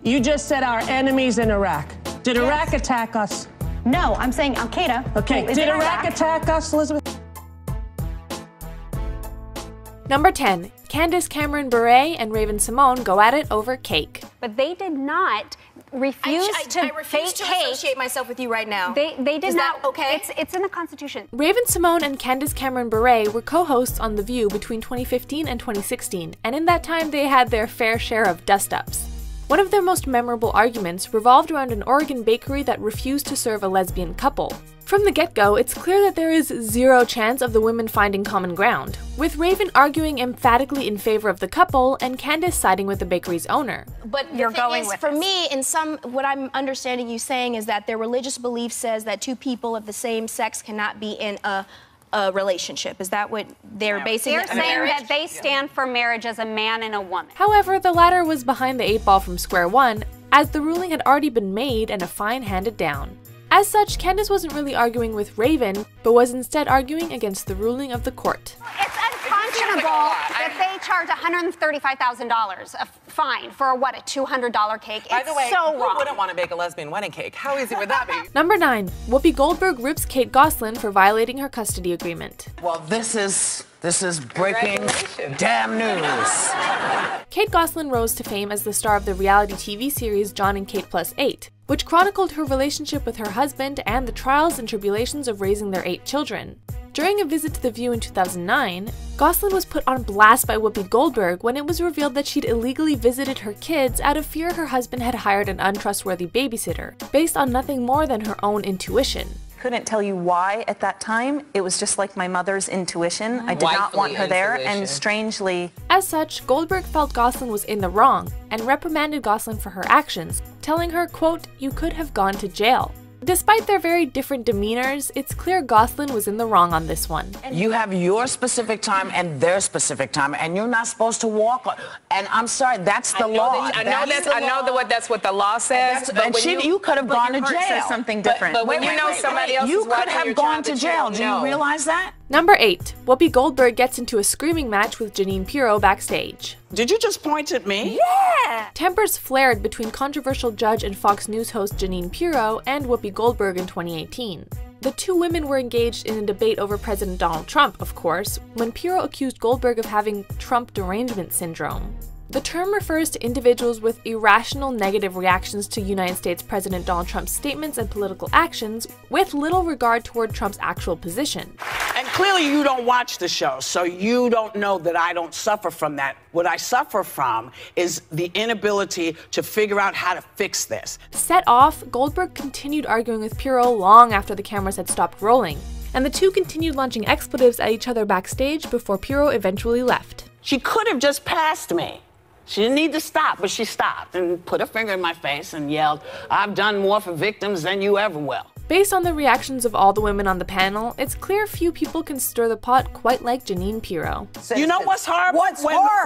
You just said our enemies in Iraq. Did Iraq attack us? No, I'm saying Al-Qaeda. Okay, did Iraq attack us, Elizabeth? Number 10. Candace, Cameron Beret, and Raven-Symoné go at it over cake. But they did not refuse to I refuse to associate myself with you right now. They did Is not. that okay? It's in the Constitution. Raven-Symoné and Candace Cameron Bure were co-hosts on The View between 2015 and 2016, and in that time they had their fair share of dust-ups. One of their most memorable arguments revolved around an Oregon bakery that refused to serve a lesbian couple. From the get-go, it's clear that there is zero chance of the women finding common ground, with Raven arguing emphatically in favor of the couple and Candace siding with the bakery's owner. But you're going with for me, what I'm understanding you saying is that their religious belief says that two people of the same sex cannot be in a relationship. Is that what they're basing They're it on? saying that they stand for marriage as a man and a woman. However, the latter was behind the 8 ball from square one, as the ruling had already been made and a fine handed down. As such, Candace wasn't really arguing with Raven, but was instead arguing against the ruling of the court. It's unconscionable that they charge $135,000 a fine for a $200 cake. It's By the way, so who wrong. wouldn't want to bake a lesbian wedding cake? How easy would that be? Number 9. Whoopi Goldberg rips Kate Gosselin for violating her custody agreement. Well, this is breaking damn news. Kate Gosselin rose to fame as the star of the reality TV series John and Kate Plus 8, which chronicled her relationship with her husband and the trials and tribulations of raising their 8 children. During a visit to The View in 2009, Gosselin was put on blast by Whoopi Goldberg when it was revealed that she'd illegally visited her kids out of fear her husband had hired an untrustworthy babysitter, based on nothing more than her own intuition. Couldn't tell you why at that time. It was just like my mother's intuition. I did not want her there, and strangely... As such, Goldberg felt Gosselin was in the wrong and reprimanded Gosselin for her actions, telling her, quote, "You could have gone to jail." Despite their very different demeanors, it's clear Gosselin was in the wrong on this one. You have your specific time and their specific time, and you're not supposed to walk on. And I'm sorry, that's the law. I know that's what the law says. And you could have gone to jail. Says something different. But when you know somebody else you is could watching have your gone child to that jail. you Do don't you know. realize that? Number 8. Whoopi Goldberg gets into a screaming match with Janine Puro backstage. Did you just point at me? Yeah! Tempers flared between controversial judge and Fox News host Janine Puro and Whoopi Goldberg in 2018. The two women were engaged in a debate over President Donald Trump, of course, when Puro accused Goldberg of having Trump derangement syndrome. The term refers to individuals with irrational negative reactions to United States President Donald Trump's statements and political actions, with little regard toward Trump's actual position. And clearly you don't watch the show, so you don't know that I don't suffer from that. What I suffer from is the inability to figure out how to fix this. Set off, Goldberg continued arguing with Puro long after the cameras had stopped rolling, and the two continued launching expletives at each other backstage before Puro eventually left. She could have just passed me. She didn't need to stop, but she stopped and put her finger in my face and yelled, "I've done more for victims than you ever will." Based on the reactions of all the women on the panel, it's clear few people can stir the pot quite like Janine Puro. You know what's horrible?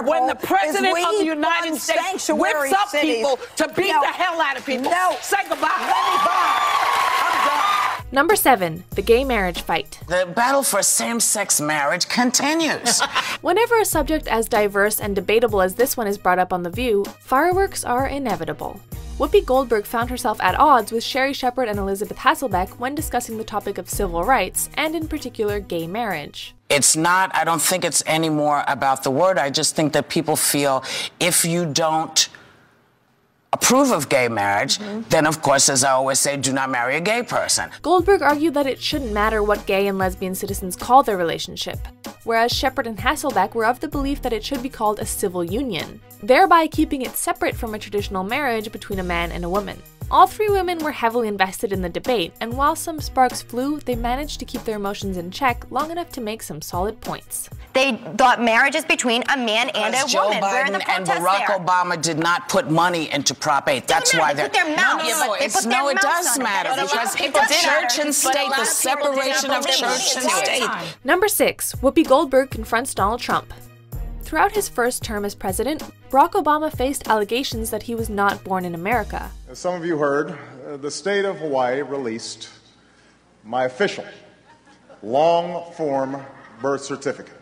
When the president of the United States whips up people to beat the hell out of people. No. Say goodbye. I'm done. Number 7. The gay marriage fight. The battle for same-sex marriage continues. Whenever a subject as diverse and debatable as this one is brought up on The View, fireworks are inevitable. Whoopi Goldberg found herself at odds with Sherri Shepherd and Elizabeth Hasselbeck when discussing the topic of civil rights, and in particular gay marriage. It's not, I don't think it's any more about the word. I just think that people feel if you don't approve of gay marriage, then of course, as I always say, do not marry a gay person. Goldberg argued that it shouldn't matter what gay and lesbian citizens call their relationship, whereas Shepherd and Hasselbeck were of the belief that it should be called a civil union, thereby keeping it separate from a traditional marriage between a man and a woman. All three women were heavily invested in the debate, and while some sparks flew, they managed to keep their emotions in check long enough to make some solid points. They thought marriage is between a man and a Joe woman. Where are the Biden and protests Barack there? Obama did not put money into Prop 8. That's why they put their mouths. No, it does matter because church and state, the separation of church and state. Number 6. Whoopi Goldberg confronts Donald Trump. Throughout his first term as president, Barack Obama faced allegations that he was not born in America. As some of you heard, the state of Hawaii released my official long-form birth certificate.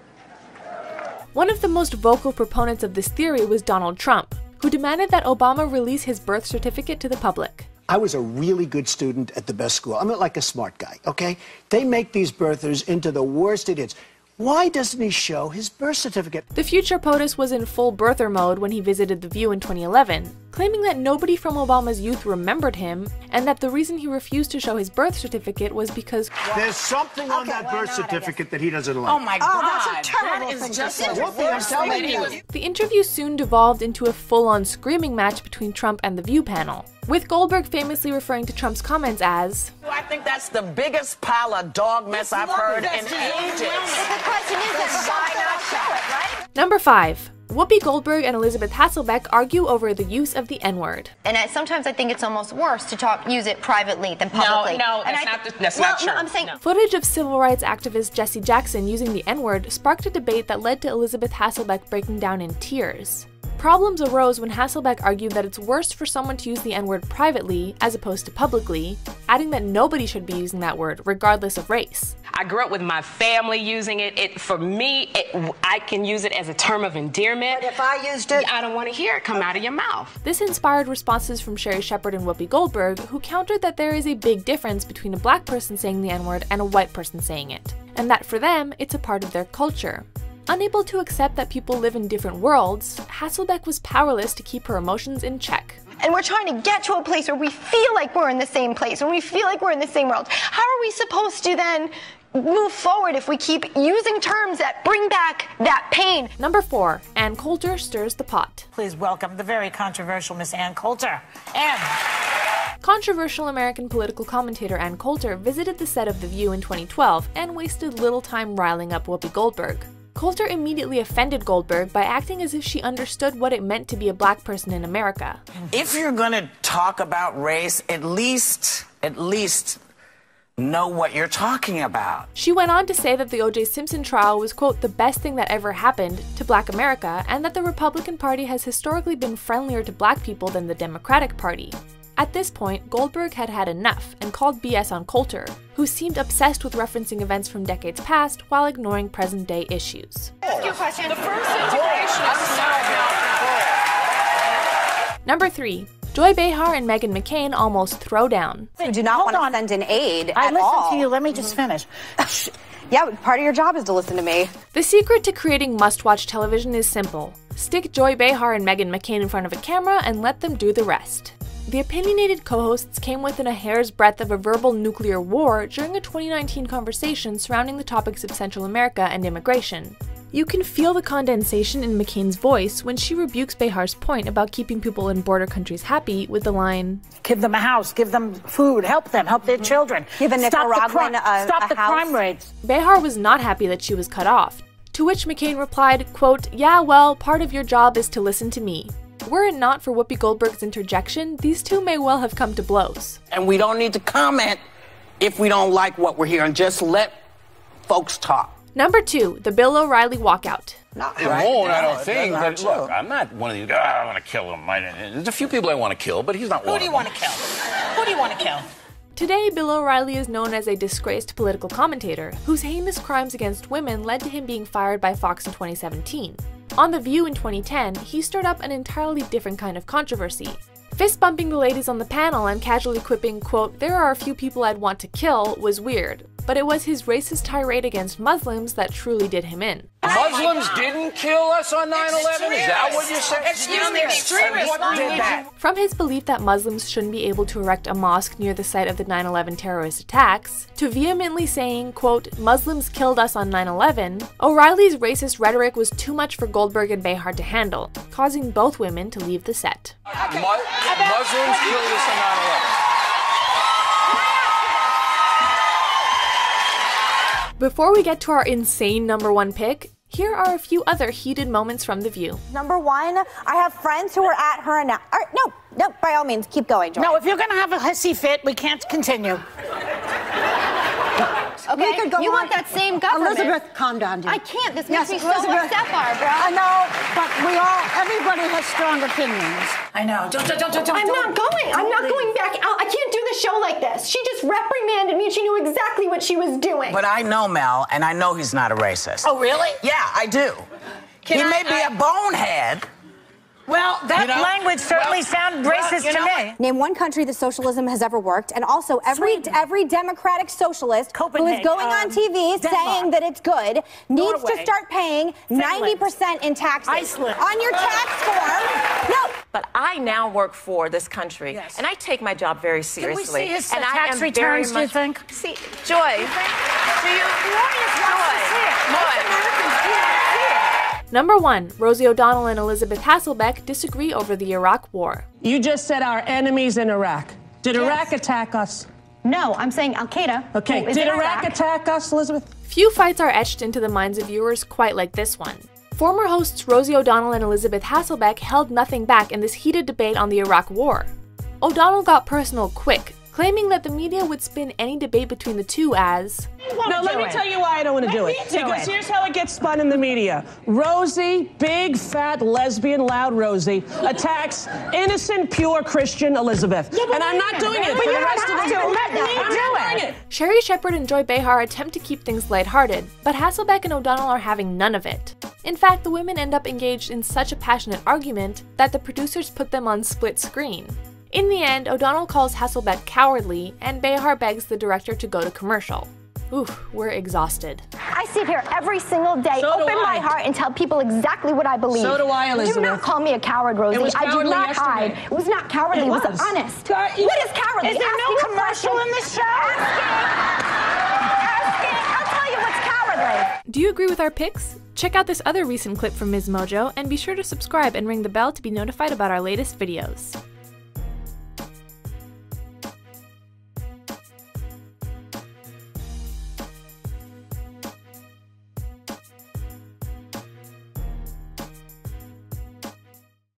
One of the most vocal proponents of this theory was Donald Trump, who demanded that Obama release his birth certificate to the public. I was a really good student at the best school. I'm not like a smart guy, okay? They make these birthers into the worst idiots. Why doesn't he show his birth certificate? The future POTUS was in full birther mode when he visited The View in 2011, claiming that nobody from Obama's youth remembered him, and that the reason he refused to show his birth certificate was because there's something on that birth certificate that he doesn't like. Oh my God. That's a terrible thing. The interview soon devolved into a full-on screaming match between Trump and The View panel, with Goldberg famously referring to Trump's comments as, I think that's the biggest pile of dog mess I've heard in ages. The question is then why not show it, right? Number 5. Whoopi Goldberg and Elizabeth Hasselbeck argue over the use of the N-word. And sometimes I think it's almost worse to use it privately than publicly. No, that's not true. No, I'm saying Footage of civil rights activist Jesse Jackson using the N-word sparked a debate that led to Elizabeth Hasselbeck breaking down in tears. Problems arose when Hasselbeck argued that it's worse for someone to use the N-word privately as opposed to publicly, adding that nobody should be using that word regardless of race. I grew up with my family using it. For me, I can use it as a term of endearment. But if I used it, I don't want to hear it come out of your mouth. This inspired responses from Sherry Shepherd and Whoopi Goldberg, who countered that there is a big difference between a black person saying the N-word and a white person saying it, and that for them, it's a part of their culture. Unable to accept that people live in different worlds, Hasselbeck was powerless to keep her emotions in check. and we're trying to get to a place where we feel like we're in the same place, when we feel like we're in the same world. How are we supposed to then move forward if we keep using terms that bring back that pain? Number 4, Ann Coulter stirs the pot. Please welcome the very controversial Miss Ann Coulter. Ann. Controversial American political commentator Ann Coulter visited the set of The View in 2012 and wasted little time riling up Whoopi Goldberg. Coulter immediately offended Goldberg by acting as if she understood what it meant to be a black person in America. If you're gonna talk about race, at least know what you're talking about. She went on to say that the O.J. Simpson trial was, quote, the best thing that ever happened to Black America, and that the Republican Party has historically been friendlier to black people than the Democratic Party. At this point, Goldberg had had enough and called BS on Coulter, who seemed obsessed with referencing events from decades past while ignoring present-day issues. Ask your question. The first integration is Number 3. Joy Behar and Meghan McCain almost throw down. You do not want to send in aid I at listened all. to you. Let me just finish. Yeah, part of your job is to listen to me. The secret to creating must-watch television is simple. Stick Joy Behar and Meghan McCain in front of a camera and let them do the rest. The opinionated co-hosts came within a hair's breadth of a verbal nuclear war during a 2019 conversation surrounding the topics of Central America and immigration. You can feel the condensation in McCain's voice when she rebukes Behar's point about keeping people in border countries happy with the line, Give them a house, give them food, help their children. Give a Nicaraguan Stop the house. crime rates. Behar was not happy that she was cut off, to which McCain replied, quote, yeah, well, part of your job is to listen to me. Were it not for Whoopi Goldberg's interjection, these two may well have come to blows. And we don't need to comment if we don't like what we're hearing. Just let folks talk. Number 2, the Bill O'Reilly walkout. It won't, I don't think. But look, I'm not one of these guys, I want to kill him. There's a few people I want to kill, but he's not one of them. Who do you want to kill? Who do you want to kill? Today, Bill O'Reilly is known as a disgraced political commentator, whose heinous crimes against women led to him being fired by Fox in 2017. On The View in 2010, he stirred up an entirely different kind of controversy. Fist-bumping the ladies on the panel and casually quipping, quote, there are a few people I'd want to kill was weird, but it was his racist tirade against Muslims that truly did him in. Muslims didn't kill us on 9/11? Is that what you're saying? Excuse me, extremists did that. From his belief that Muslims shouldn't be able to erect a mosque near the site of the 9/11 terrorist attacks, to vehemently saying, quote, Muslims killed us on 9/11, O'Reilly's racist rhetoric was too much for Goldberg and Behar to handle, causing both women to leave the set. Muslims killed us on 9/11. Before we get to our insane number 1 pick, here are a few other heated moments from The View. Number 1, I have friends who were at her and no, by all means, keep going, Joy. No, if you're going to have a hissy fit, we can't continue. Okay, could go you on. want that same government. Elizabeth, calm down, dear. I can't. This Yes, makes me so Elizabeth. upset, Barbara. I know, but everybody has strong opinions. I know. Don't. I'm not going. I'm not going back out. I can't do the show like this. She just reprimanded me and she knew exactly what she was doing. But I know Mel, and I know he's not a racist. Oh, really? Yeah, I do. He may be a bonehead, Well, that language certainly sounds racist to me. Name one country that socialism has ever worked, and also every democratic socialist who is going on TV saying that it's good needs to start paying 90% in taxes on your tax form. No. But I now work for this country, and I take my job very seriously. Can we see his and tax returns, do you think? See, Joy, do you? Number 1, Rosie O'Donnell and Elizabeth Hasselbeck disagree over the Iraq War. You just said our enemies in Iraq. Did Iraq attack us? No, I'm saying Al-Qaeda. Okay, did Iraq attack us, Elizabeth? Few fights are etched into the minds of viewers quite like this one. Former hosts Rosie O'Donnell and Elizabeth Hasselbeck held nothing back in this heated debate on the Iraq War. O'Donnell got personal quick, claiming that the media would spin any debate between the two as... No, let me tell you why I don't want to do it. Because here's how it gets spun in the media. Rosie, big, fat, lesbian, loud Rosie, attacks innocent, pure Christian Elizabeth. And I'm not doing it for the rest of the day. Let me do it. Sherry Shepherd and Joy Behar attempt to keep things lighthearted, but Hasselbeck and O'Donnell are having none of it. In fact, the women end up engaged in such a passionate argument that the producers put them on split screen. In the end, O'Donnell calls Hasselbeck cowardly, and Behar begs the director to go to commercial. Oof, we're exhausted. I sit here every single day, open my heart, and tell people exactly what I believe. So do I, Elizabeth. Do not call me a coward, Rosie. I do not hide. It was not cowardly. It was honest. What is cowardly? Is there no commercial in the show? Asking. I'll tell you what's cowardly. Do you agree with our picks? Check out this other recent clip from Ms. Mojo, and be sure to subscribe and ring the bell to be notified about our latest videos.